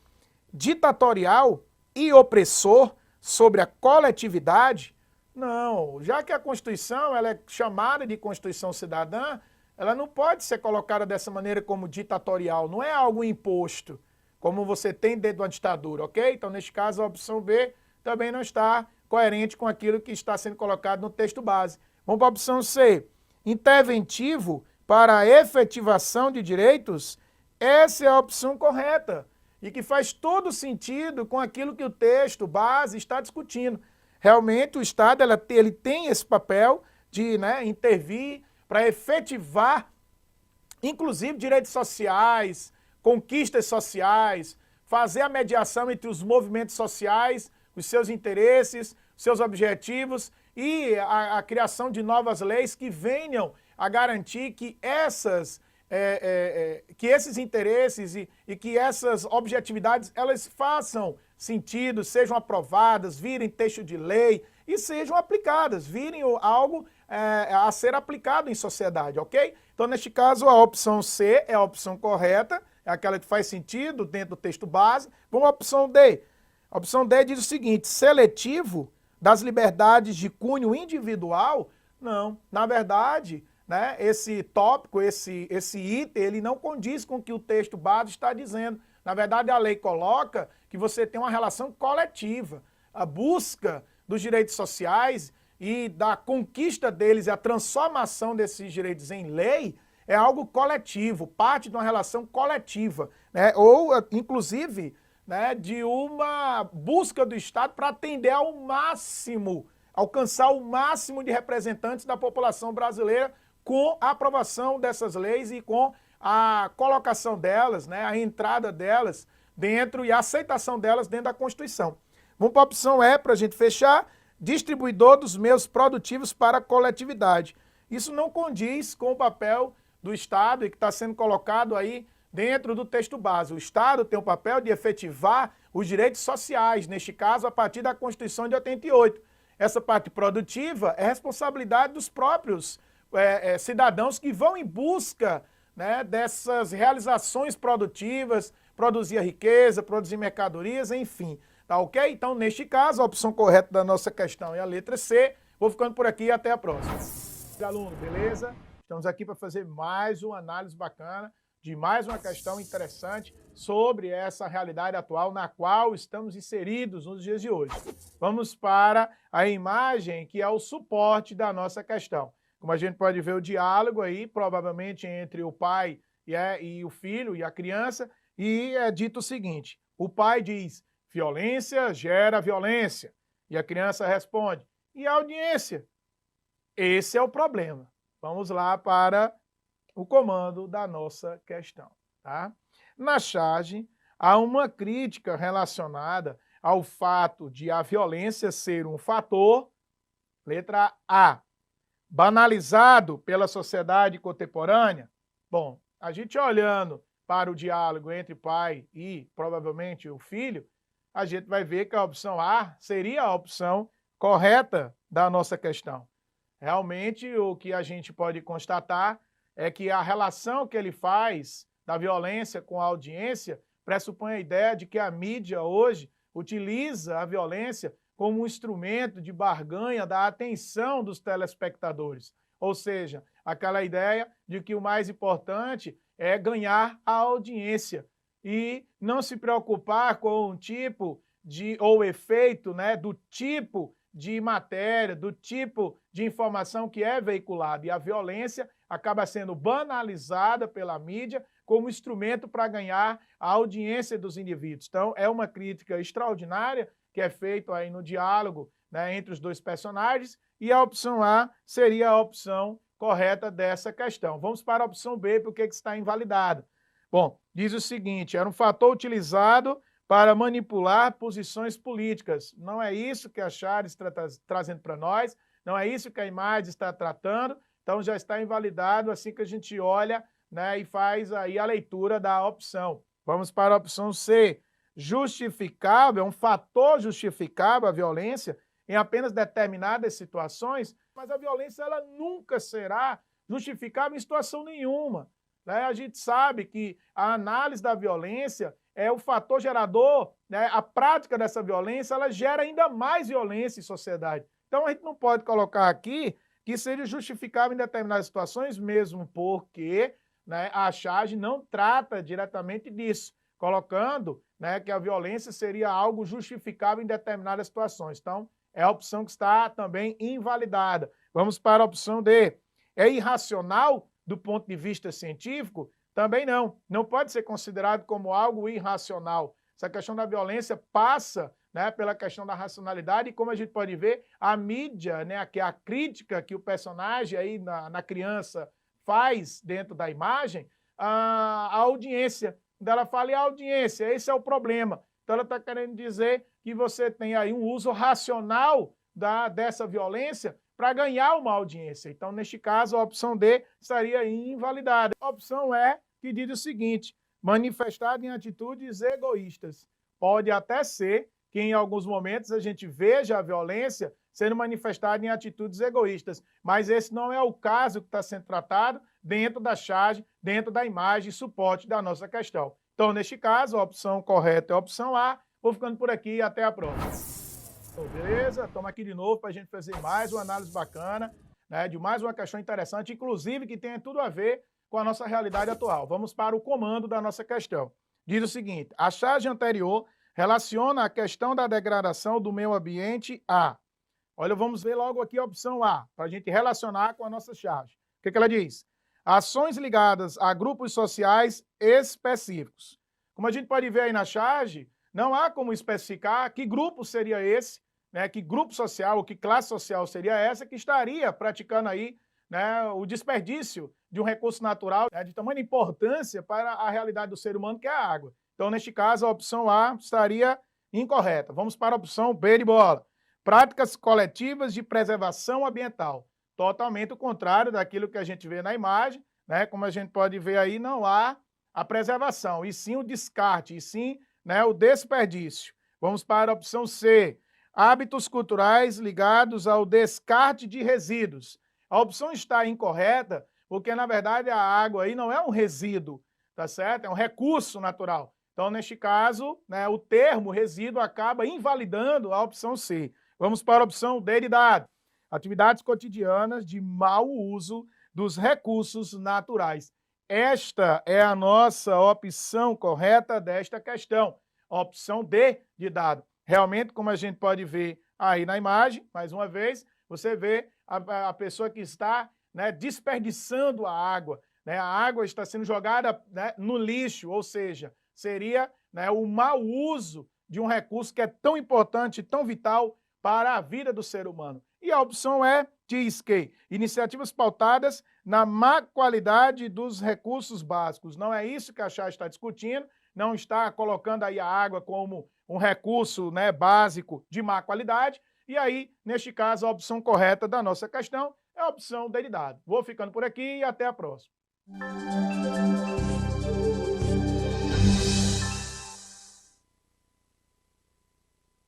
Ditatorial e opressor sobre a coletividade? Não, já que a Constituição ela é chamada de Constituição Cidadã, ela não pode ser colocada dessa maneira como ditatorial, não é algo imposto, como você tem dentro de uma ditadura, ok? Então, neste caso, a opção B também não está coerente com aquilo que está sendo colocado no texto base. Vamos para a opção C. Interventivo para a efetivação de direitos? Essa é a opção correta e que faz todo sentido com aquilo que o texto base está discutindo. Realmente, o Estado ele tem esse papel de intervir para efetivar, inclusive, direitos sociais, conquistas sociais, fazer a mediação entre os movimentos sociais, os seus interesses, seus objetivos e a criação de novas leis que venham a garantir que que esses interesses e que essas objetividades elas façam sentido, sejam aprovadas, virem texto de lei e sejam aplicadas, virem algo a ser aplicado em sociedade, ok? Então, neste caso, a opção C é a opção correta, é aquela que faz sentido dentro do texto base. Vamos à opção D. A opção D diz o seguinte: seletivo das liberdades de cunho individual? Não, na verdade, esse tópico, esse item, ele não condiz com o que o texto base está dizendo. Na verdade, a lei coloca que você tem uma relação coletiva. A busca dos direitos sociais e da conquista deles e a transformação desses direitos em lei é algo coletivo, parte de uma relação coletiva, ou, inclusive, de uma busca do Estado para atender ao máximo, alcançar o máximo de representantes da população brasileira com a aprovação dessas leis e com a colocação delas, a entrada delas dentro e a aceitação delas dentro da Constituição. Vamos para a opção E, para a gente fechar: distribuidor dos meios produtivos para a coletividade. Isso não condiz com o papel do Estado e que está sendo colocado aí dentro do texto base. O Estado tem o papel de efetivar os direitos sociais, neste caso, a partir da Constituição de 88. Essa parte produtiva é responsabilidade dos próprios cidadãos que vão em busca dessas realizações produtivas, produzir riqueza, produzir mercadorias, enfim. Tá ok? Então, neste caso, a opção correta da nossa questão é a letra C. Vou ficando por aqui e até a próxima. Aluno, beleza? Estamos aqui para fazer mais uma análise bacana de mais uma questão interessante sobre essa realidade atual na qual estamos inseridos nos dias de hoje. Vamos para a imagem que é o suporte da nossa questão. Como a gente pode ver o diálogo aí, provavelmente entre o pai e o filho e a criança, e é dito o seguinte: o pai diz, violência gera violência. E a criança responde, e a audiência? Esse é o problema. Vamos lá para o comando da nossa questão. Tá? Na charge, há uma crítica relacionada ao fato de a violência ser um fator, letra A, banalizado pela sociedade contemporânea. Bom, a gente olhando para o diálogo entre pai e, provavelmente, o filho, a gente vai ver que a opção A seria a opção correta da nossa questão. Realmente, o que a gente pode constatar é que a relação que ele faz da violência com a audiência pressupõe a ideia de que a mídia hoje utiliza a violência como um instrumento de barganha da atenção dos telespectadores. Ou seja, aquela ideia de que o mais importante é ganhar a audiência e não se preocupar com o tipo ou efeito do tipo de matéria, do tipo de informação que é veiculada. E a violência acaba sendo banalizada pela mídia como instrumento para ganhar a audiência dos indivíduos. Então, é uma crítica extraordinária que é feita aí no diálogo entre os dois personagens, e a opção A seria a opção correta dessa questão. Vamos para a opção B, porque está invalidada. Bom, diz o seguinte: era um fator utilizado para manipular posições políticas. Não é isso que a Charles está trazendo para nós, não é isso que a imagem está tratando, então já está invalidado assim que a gente olha e faz aí a leitura da opção. Vamos para a opção C. Justificável, é um fator justificável a violência em apenas determinadas situações, mas a violência ela nunca será justificável em situação nenhuma. A gente sabe que a análise da violência é o fator gerador, a prática dessa violência ela gera ainda mais violência em sociedade. Então a gente não pode colocar aqui que seja justificável em determinadas situações, mesmo porque, né, a charge não trata diretamente disso, colocando, né, que a violência seria algo justificável em determinadas situações. Então, é a opção que está também invalidada. Vamos para a opção D. É irracional do ponto de vista científico? Também não. Não pode ser considerado como algo irracional. Essa questão da violência passa, né, pela questão da racionalidade, e como a gente pode ver, a mídia, né, que é a crítica que o personagem aí na criança faz dentro da imagem, a audiência. Então ela fala, e a audiência? Esse é o problema. Então ela está querendo dizer que você tem aí um uso racional dessa violência para ganhar uma audiência. Então, neste caso, a opção D estaria invalidada. A opção E, que diz o seguinte, manifestada em atitudes egoístas. Pode até ser que em alguns momentos a gente veja a violência sendo manifestada em atitudes egoístas, mas esse não é o caso que está sendo tratado dentro da charge, dentro da imagem e suporte da nossa questão. Então, neste caso, a opção correta é a opção A. Vou ficando por aqui e até a próxima. Então, beleza? Estamos aqui de novo para a gente fazer mais uma análise bacana, né, de mais uma questão interessante, inclusive que tem tudo a ver com a nossa realidade atual. Vamos para o comando da nossa questão. Diz o seguinte, a charge anterior relaciona a questão da degradação do meio ambiente a... Olha, vamos ver logo aqui a opção A, para a gente relacionar com a nossa charge. O que ela diz? Ações ligadas a grupos sociais específicos. Como a gente pode ver aí na charge, não há como especificar que grupo seria esse, né, que grupo social ou que classe social seria essa que estaria praticando aí, né, o desperdício de um recurso natural, né, de tamanha importância para a realidade do ser humano, que é a água. Então, neste caso, a opção A estaria incorreta. Vamos para a opção B de bola. Práticas coletivas de preservação ambiental. Totalmente o contrário daquilo que a gente vê na imagem, né? Como a gente pode ver aí, não há a preservação, e sim o descarte, e sim, né, o desperdício. Vamos para a opção C. Hábitos culturais ligados ao descarte de resíduos. A opção está incorreta porque, na verdade, a água aí não é um resíduo, tá certo? É um recurso natural. Então, neste caso, né, o termo resíduo acaba invalidando a opção C. Vamos para a opção D de dado. Atividades cotidianas de mau uso dos recursos naturais. Esta é a nossa opção correta desta questão. A opção D de dado. Realmente, como a gente pode ver aí na imagem, mais uma vez, você vê a pessoa que está, né, desperdiçando a água. Né? A água está sendo jogada, né, no lixo, ou seja, seria, né, o mau uso de um recurso que é tão importante, tão vital para a vida do ser humano. E a opção E diz que iniciativas pautadas na má qualidade dos recursos básicos. Não é isso que a charge está discutindo, não está colocando aí a água como um recurso, né, básico de má qualidade. E aí, neste caso, a opção correta da nossa questão é a opção D de dado. Vou ficando por aqui e até a próxima.